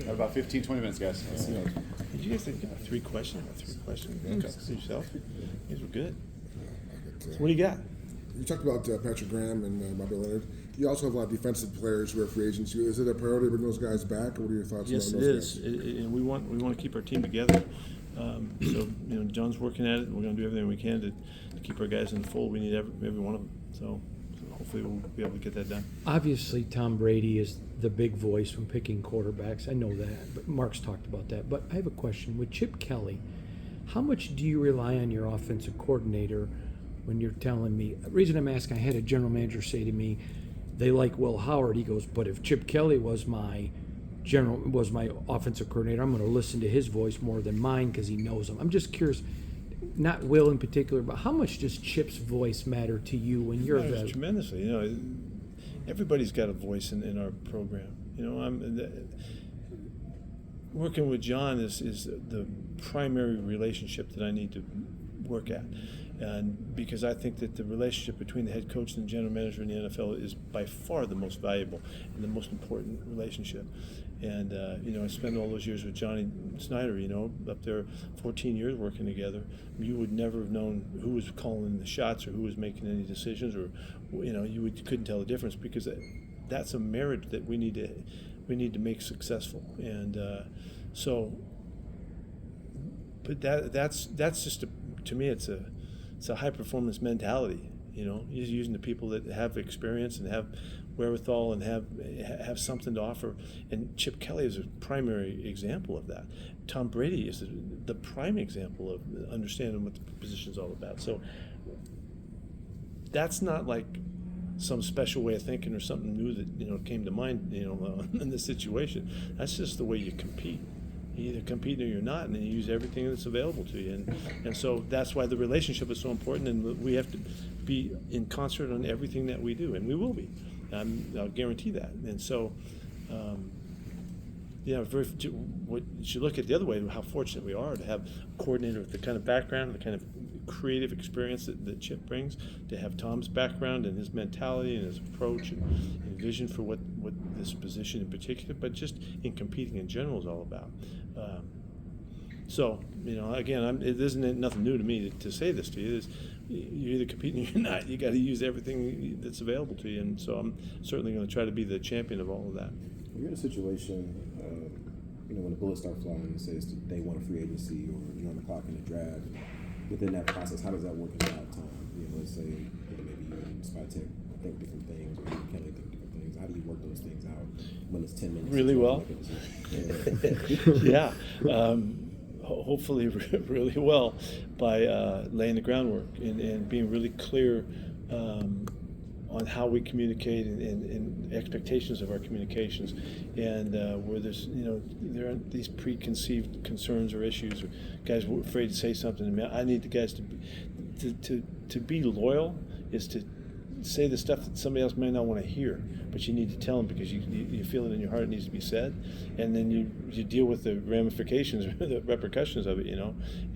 About 15, 20 minutes, guys. Did you guys think about three questions? Okay. Yourself? These were good. So what do you got? You talked about Patrick Graham and Bobby Leonard. You also have a lot of defensive players who are free agents. Is it a priority to bring those guys back, or what are your thoughts Yes, on it those is. guys? And we want to keep our team together. So John's working at it. We're going to do everything we can to keep our guys in the fold. We need every one of them. So hopefully we'll be able to get that done. Obviously, Tom Brady is the big voice when picking quarterbacks. I know that, but Mark's talked about that. But I have a question. With Chip Kelly, how much do you rely on your offensive coordinator when you're telling me? The reason I'm asking, I had a general manager say to me, they like Will Howard. He goes, but if Chip Kelly was my offensive coordinator, I'm going to listen to his voice more than mine because he knows him. I'm just curious, not Will in particular, but how much does Chip's voice matter to you when you're It tremendously. Everybody's got a voice in our program. Working with John is the primary relationship that I need to work at. And because I think that the relationship between the head coach and the general manager in the NFL is by far the most valuable and the most important relationship. And I spent all those years with Johnny Snyder, up there 14 years working together. You would never have known who was calling the shots or who was making any decisions, or you couldn't tell the difference, because that's a marriage that we need to make successful. And but that's just to me it's a high performance mentality. He's using the people that have experience and have wherewithal and have something to offer. And Chip Kelly is a primary example of that. Tom Brady is the prime example of understanding what the position's all about. So that's not like some special way of thinking or something new that came to mind in this situation. That's just the way you compete. You either compete or you're not, and then you use everything that's available to you. And so that's why the relationship is so important, and we have to be in concert on everything that we do, and we will be. I'll guarantee that. And so, you should look at the other way, how fortunate we are to have a coordinator with the kind of background, the kind of creative experience that Chip brings, to have Tom's background and his mentality and his approach and vision for what this position in particular, but just in competing in general is all about. So, again, it isn't nothing new to me to say this to you. You're either competing or you're not. You got to use everything that's available to you, and so I'm certainly going to try to be the champion of all of that. You're in a situation, when the bullets start flying and says they want a free agency or you're on the clock in the draft. Within that process, how does that work in that time? Let's say maybe you and Spytek think different things, or you and Kelly think different things. How do you work those things out when it's 10 minutes? Really well. Yeah. Hopefully really well by laying the groundwork and being really clear on how we communicate and expectations of our communications, and where there's there aren't these preconceived concerns or issues, or guys were afraid to say something to me. I need the guys to be loyal is to say the stuff that somebody else may not want to hear, but you need to tell them because you feel it in your heart. It needs to be said, and then you deal with the ramifications or the repercussions of it,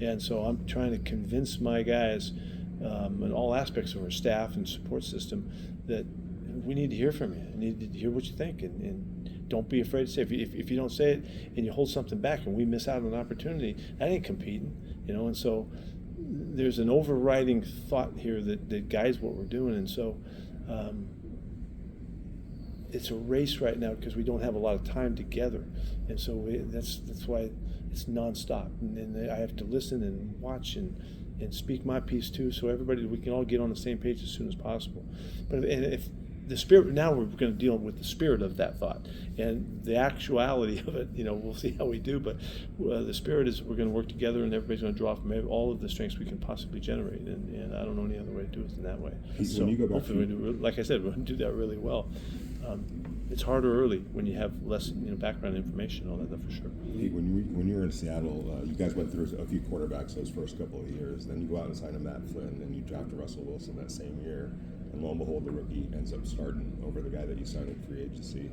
And so I'm trying to convince my guys in all aspects of our staff and support system that we need to hear from you. We need to hear what you think, and don't be afraid to say. If you don't say it and you hold something back and we miss out on an opportunity, that ain't competing, And so there's an overriding thought here that guides what we're doing, and so it's a race right now because we don't have a lot of time together, and so that's why it's nonstop, and I have to listen and watch and speak my piece too, so we can all get on the same page as soon as possible. But if the spirit, now we're going to deal with the spirit of that thought and the actuality of it. We'll see how we do, but the spirit is we're going to work together, and everybody's going to draw from all of the strengths we can possibly generate, and I don't know any other way to do it than that way. So when you go back hopefully, like I said, we're going to do that really well. It's harder early when you have less background information and all that, for sure. When you were in Seattle, you guys went through a few quarterbacks those first couple of years. Then you go out and sign a Matt Flynn, and you drafted Russell Wilson that same year. And lo and behold, the rookie ends up starting over the guy that you signed in free agency.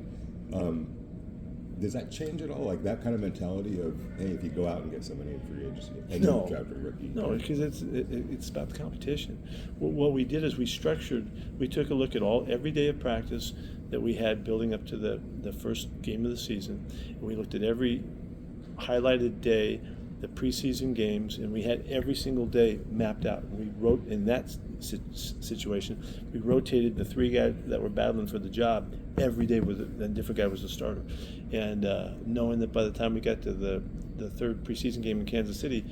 Does that change at all? Like that kind of mentality of, hey, if you go out and get somebody in free agency and you draft a rookie? No, because it's about the competition. What we did is we took a look at every day of practice, that we had building up to the first game of the season. And we looked at every highlighted day, the preseason games, and we had every single day mapped out. We wrote in that situation, we rotated the three guys that were battling for the job every day with a different guy was the starter. And knowing that by the time we got to the third preseason game in Kansas City,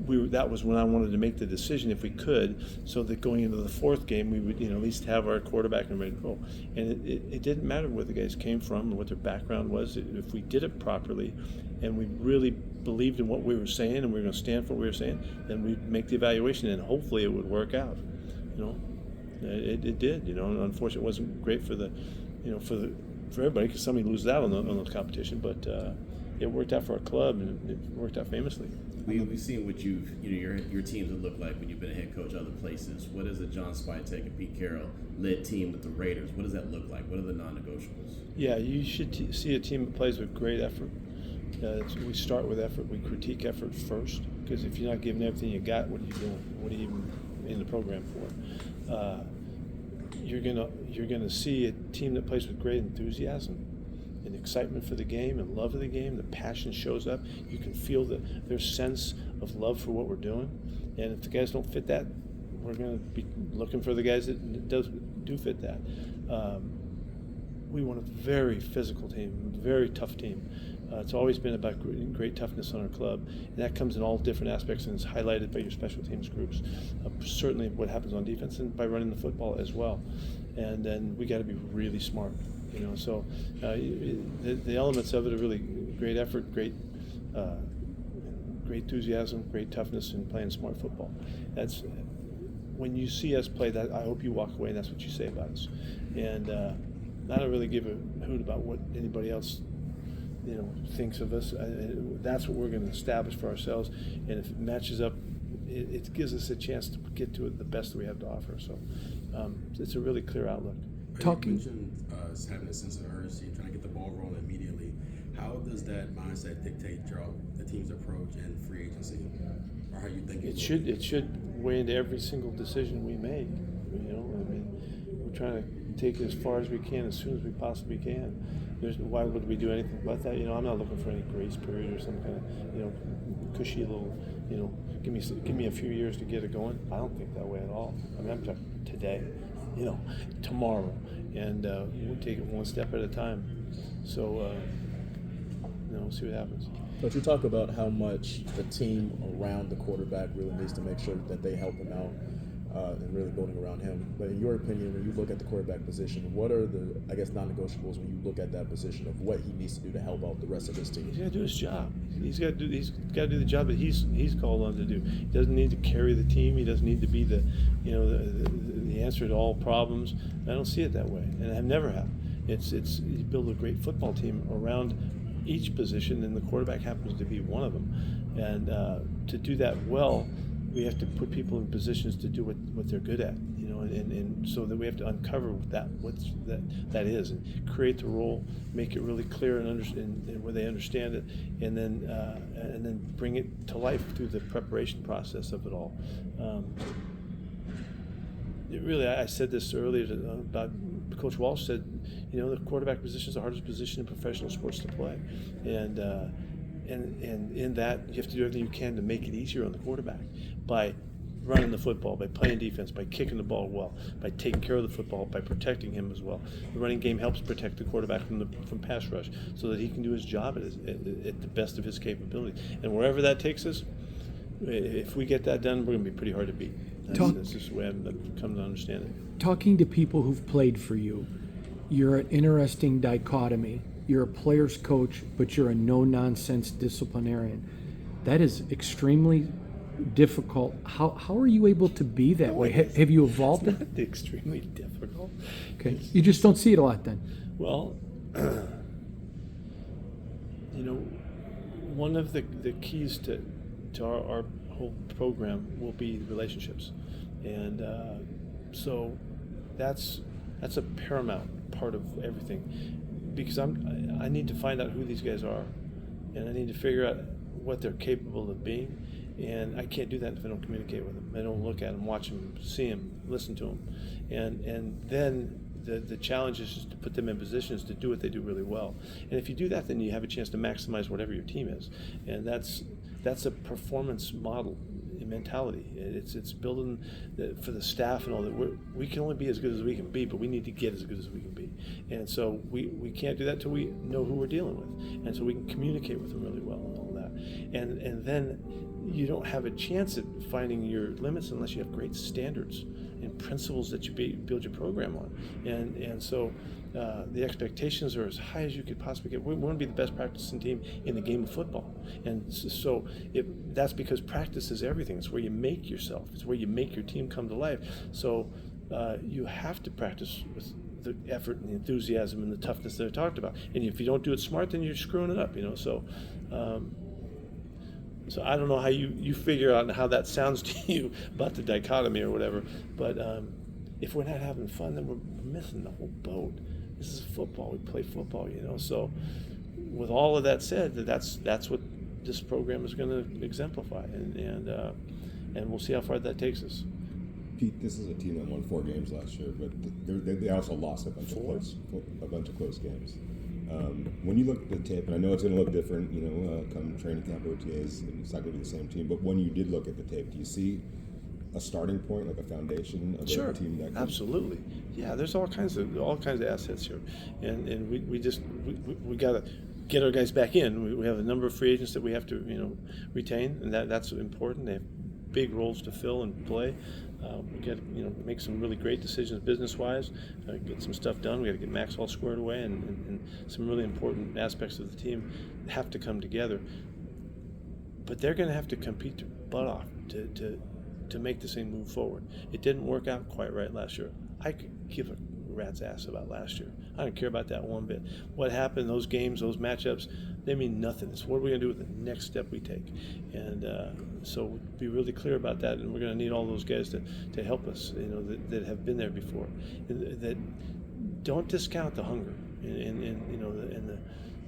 that was when I wanted to make the decision if we could, so that going into the fourth game we would at least have our quarterback and ready to go. And it didn't matter where the guys came from or what their background was. If we did it properly and we really believed in what we were saying and we were going to stand for what we were saying, then we'd make the evaluation and hopefully it would work out. It did. Unfortunately, it wasn't great for for everybody because somebody loses out on the competition, but it worked out for our club and it worked out famously. We've seen what your teams have looked like when you've been a head coach other places. What is the John Spytek and Pete Carroll led team with the Raiders? What does that look like? What are the non-negotiables? Yeah, you should see a team that plays with great effort. We start with effort. We critique effort first, because if you're not giving everything you got, what are you doing? What are you even in the program for? You're gonna see a team that plays with great enthusiasm and excitement for the game and love of the game. The passion shows up. You can feel their sense of love for what we're doing. And if the guys don't fit that, we're going to be looking for the guys that do fit that. We want a very physical team, very tough team. It's always been about great toughness on our club, and that comes in all different aspects and is highlighted by your special teams groups. Certainly what happens on defense and by running the football as well. And then we got to be really smart. So the elements of it are really great effort, great enthusiasm, great toughness, and playing smart football. That's when you see us play that. I hope you walk away and that's what you say about us. And I don't really give a hoot about what anybody else thinks of us. That's what we're going to establish for ourselves. And if it matches up, it gives us a chance to get to it the best that we have to offer. So it's a really clear outlook. You mentioned having a sense of urgency, trying to get the ball rolling immediately. How does that mindset dictate the team's approach and free agency, or how you think it should? It should weigh into every single decision we make. We're trying to take it as far as we can, as soon as we possibly can. Why would we do anything but that? I'm not looking for any grace period or some kind of cushy little give me a few years to get it going. I don't think that way at all. I'm talking today. Tomorrow, and we'll take it one step at a time. So, we'll see what happens. But you talk about how much the team around the quarterback really needs to make sure that they help him out and really building around him. But in your opinion, when you look at the quarterback position, what are the, non-negotiables when you look at that position of what he needs to do to help out the rest of his team? He's got to do his job. He's got to do the job that he's called on to do. He doesn't need to carry the team. He doesn't need to be the answer to all problems. I don't see it that way, and I never have. It's you build a great football team around each position, and the quarterback happens to be one of them. And to do that well, we have to put people in positions to do what they're good at, and so that we have to uncover what that is, and create the role, make it really clear and understand where they understand it, and then bring it to life through the preparation process of it all. I said this earlier about Coach Walsh said, the quarterback position is the hardest position in professional sports to play, and in that you have to do everything you can to make it easier on the quarterback by running the football, by playing defense, by kicking the ball well, by taking care of the football, by protecting him as well. The running game helps protect the quarterback from pass rush so that he can do his job at the best of his capability. And wherever that takes us, if we get that done, we're going to be pretty hard to beat. That's just the way I've come to understand it. Talking to people who've played for you, you're an interesting dichotomy. You're a player's coach, but you're a no-nonsense disciplinarian. That is extremely difficult. How are you able to be that way? Have you evolved it? It's extremely difficult. Okay, you just don't see it a lot then. Well, one of the keys to our whole program will be relationships, and so that's a paramount part of everything, because I need to find out who these guys are, and I need to figure out what they're capable of being, and I can't do that if I don't communicate with them. I don't look at them, watch them, see them, listen to them, and then the challenge is just to put them in positions to do what they do really well. And if you do that, then you have a chance to maximize whatever your team is. And that's a performance model mentality. It's building for the staff and all that. We can only be as good as we can be, but we need to get as good as we can be. And so we can't do that until we know who we're dealing with, and so we can communicate with them really well and all that. And then you don't have a chance at finding your limits unless you have great standards and principles that you build your program on. And so the expectations are as high as you could possibly get. We want to be the best practicing team in the game of football. And so that's because practice is everything. It's where you make yourself. It's where you make your team come to life. So you have to practice with the effort and the enthusiasm and the toughness that I talked about. And if you don't do it smart, then you're screwing it up, So so I don't know how you figure out how that sounds to you about the dichotomy or whatever. But if we're not having fun, then we're missing the whole boat. This is football. We play football, So with all of that said, that's what this program is going to exemplify, and we'll see how far that takes us. Pete, this is a team that won 4 games last year, but they also lost a bunch of close games. When you look at the tape, and I know it's going to look different, come training camp OTAs, it's not going to be the same team. But when you did look at the tape, do you see a starting point, like a foundation of a team that? Absolutely. Yeah, there's all kinds of assets here, and we got to get our guys back in. We have a number of free agents that we have to retain, and that's important. They have big roles to fill and play. We got to make some really great decisions business-wise, get some stuff done. We got to get Max all squared away, and some really important aspects of the team have to come together. But they're going to have to compete their butt off to make this thing move forward. It didn't work out quite right last year. I could give a rat's ass about last year. I don't care about that one bit. What happened, those games, those matchups, they mean nothing. It's what are we going to do with the next step we take. And so be really clear about that, and we're going to need all those guys to help us, that have been there before. That don't discount the hunger and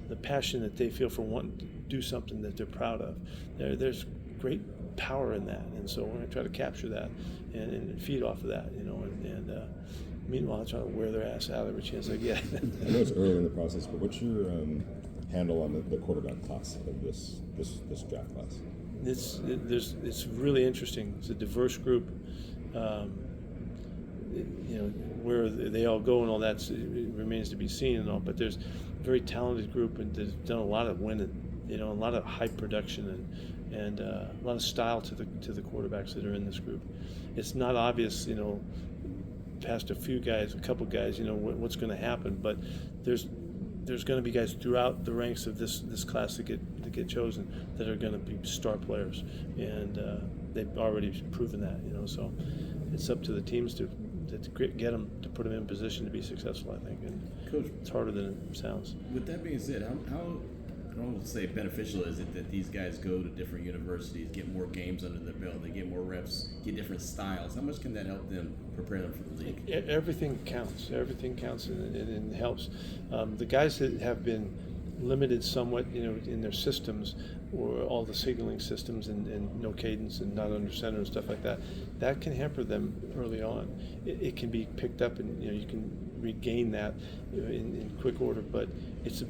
the passion that they feel for wanting to do something that they're proud of. There's great power in that, and so we're going to try to capture that and feed off of that, meanwhile trying to wear their ass out every chance I get. I know it's early in the process, but what's your handle on the quarterback class of this draft class? It's really interesting. It's a diverse group. Where they all go and all that remains to be seen and all. But there's a very talented group, and they've done a lot of winning. A lot of high production and a lot of style to the quarterbacks that are in this group. It's not obvious, past a couple guys, what's going to happen. But there's going to be guys throughout the ranks of this class that get chosen that are going to be star players, and they've already proven that. So it's up to the teams to get them, to put them in position to be successful, I think. And Coach, it's harder than it sounds. With that being said, how I don't want to say beneficial is it that these guys go to different universities, get more games under their belt, they get more reps, get different styles? How much can that help them prepare them for the league? Everything counts. Everything counts, and it helps. The guys that have been limited somewhat, in their systems, or all the signaling systems and no cadence and not under center and stuff like that, that can hamper them early on. It can be picked up, and you can regain that in quick order. But it's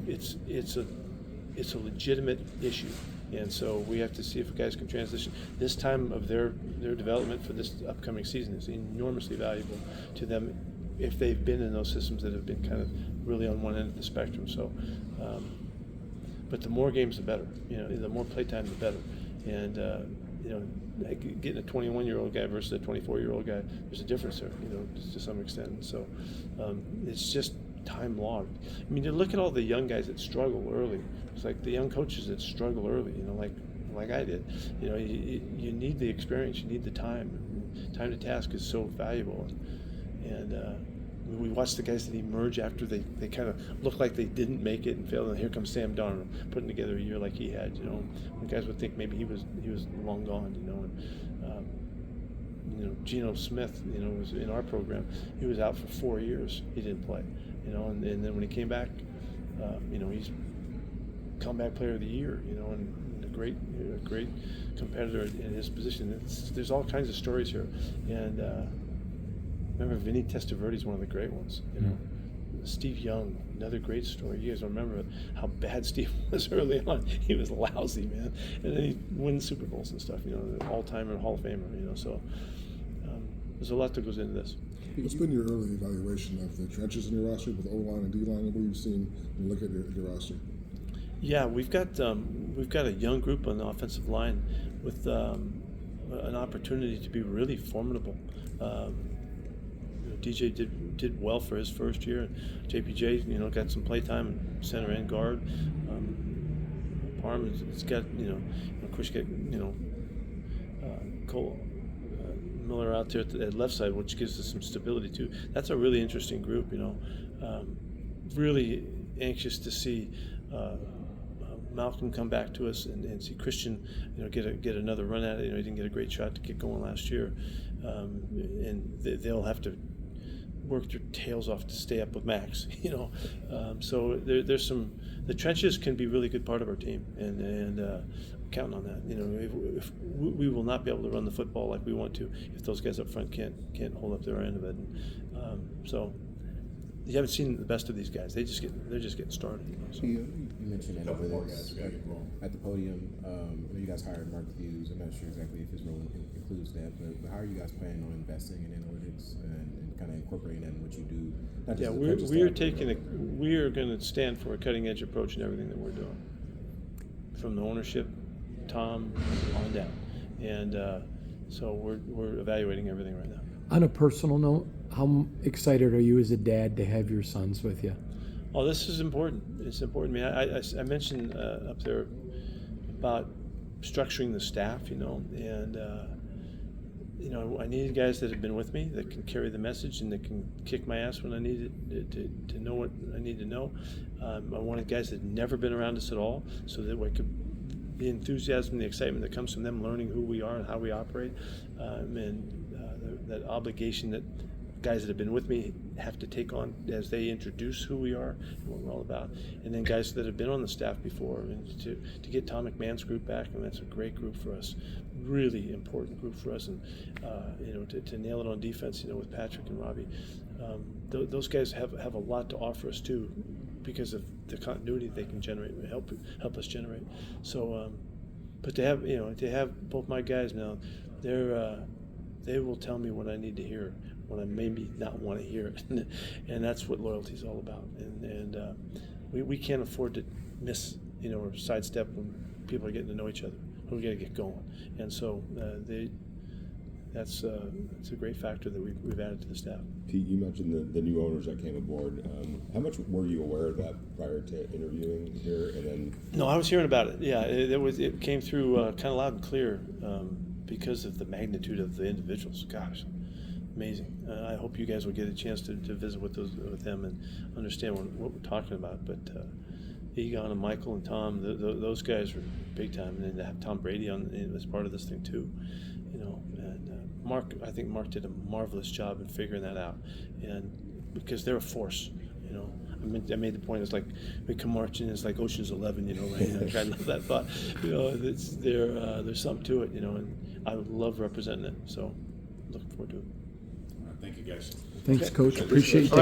a legitimate issue, and so we have to see if guys can transition. This time of their development for this upcoming season is enormously valuable to them if they've been in those systems that have been kind of really on one end of the spectrum. So, but the more games, the better. The more playtime, the better. And getting a 21-year-old guy versus a 24-year-old guy, there's a difference there. To some extent. So, it's just time logged. I mean, you look at all the young guys that struggle early. It's like the young coaches that struggle early, like I did. You need the experience, you need the time. Time to task is so valuable. And we watch the guys that emerge after they kind of look like they didn't make it and failed, and here comes Sam Darnold putting together a year like he had. When guys would think maybe he was long gone. Geno Smith, was in our program. He was out for 4 years. He didn't play. And then when he came back, he's comeback player of the year, and a great competitor in his position. There's all kinds of stories here, and Remember, Vinny Testaverde's one of the great ones. You know, Steve Young, another great story. You guys remember how bad Steve was early on? He was lousy, man, and then he wins Super Bowls and stuff. You know, all-timer, Hall of Famer. You know, so there's a lot that goes into this. What's been your early evaluation of the trenches in your roster, with O-line and D-line, and what you've seen when you look at your roster? Yeah, we've got a young group on the offensive line with an opportunity to be really formidable. DJ did well for his first year, and JPJ, you know, got some play time in center and guard. Parham, it's got, of course, you got, Cole Miller out there at left side, which gives us some stability too. That's a really interesting group, you know. Really anxious to see Malcolm come back to us and see Christian, you know, get another run at it. You know, he didn't get a great shot to get going last year, and they'll have to work their tails off to stay up with Max. You know, so there's some. The trenches can be a really good part of our team, and counting on that. You know, if we will not be able to run the football like we want to if those guys up front can't hold up their end of it. And, so you haven't seen the best of these guys. They're just getting started. You know, so. You mentioned analytics at the podium. You guys hired Mark Hughes. I'm not sure exactly if his role includes that, but how are you guys planning on investing in analytics and kind of incorporating that in what you do? Not just we are going to stand for a cutting edge approach in everything that we're doing, from the ownership, Tom, on down, and so we're evaluating everything right now. On a personal note, how excited are you as a dad to have your sons with you? Oh, this is important. It's important. I mean, I mentioned up there about structuring the staff, you know, and you know, I needed guys that have been with me, that can carry the message and that can kick my ass when I need it to know what I need to know. I wanted guys that had never been around us at all, so that I could the enthusiasm, the excitement that comes from them learning who we are and how we operate, and that obligation that guys that have been with me have to take on as they introduce who we are and what we're all about. And then guys that have been on the staff before, and to get Tom McMahon's group back, and that's a great group for us, really important group for us. And you know, to nail it on defense, you know, with Patrick and Robbie, those guys have a lot to offer us too, because of the continuity they can generate, help us generate. So, but to have both my guys now, they will tell me what I need to hear when I maybe not want to hear it, and that's what loyalty is all about. And we can't afford to miss, you know, or sidestep when people are getting to know each other. We got to get going, and so that's a great factor that we've added to the staff. Pete, you mentioned the new owners that came aboard. How much were you aware of that prior to interviewing here? And then no, I was hearing about it. Yeah, it came through kind of loud and clear because of the magnitude of the individuals. Gosh, amazing. I hope you guys will get a chance to visit with them and understand what we're talking about. But Egon and Michael and Tom, those guys were big time, and then to have Tom Brady on as part of this thing too, you know. And Mark, I think Mark did a marvelous job in figuring that out, and because they're a force, you know. I made the point. It's like we come marching. It's like Ocean's 11, you know. Right? I love that thought. You know, there's something to it, you know, and I love representing it. So, looking forward to it. Thank you, guys. Thanks, Coach. Appreciate you.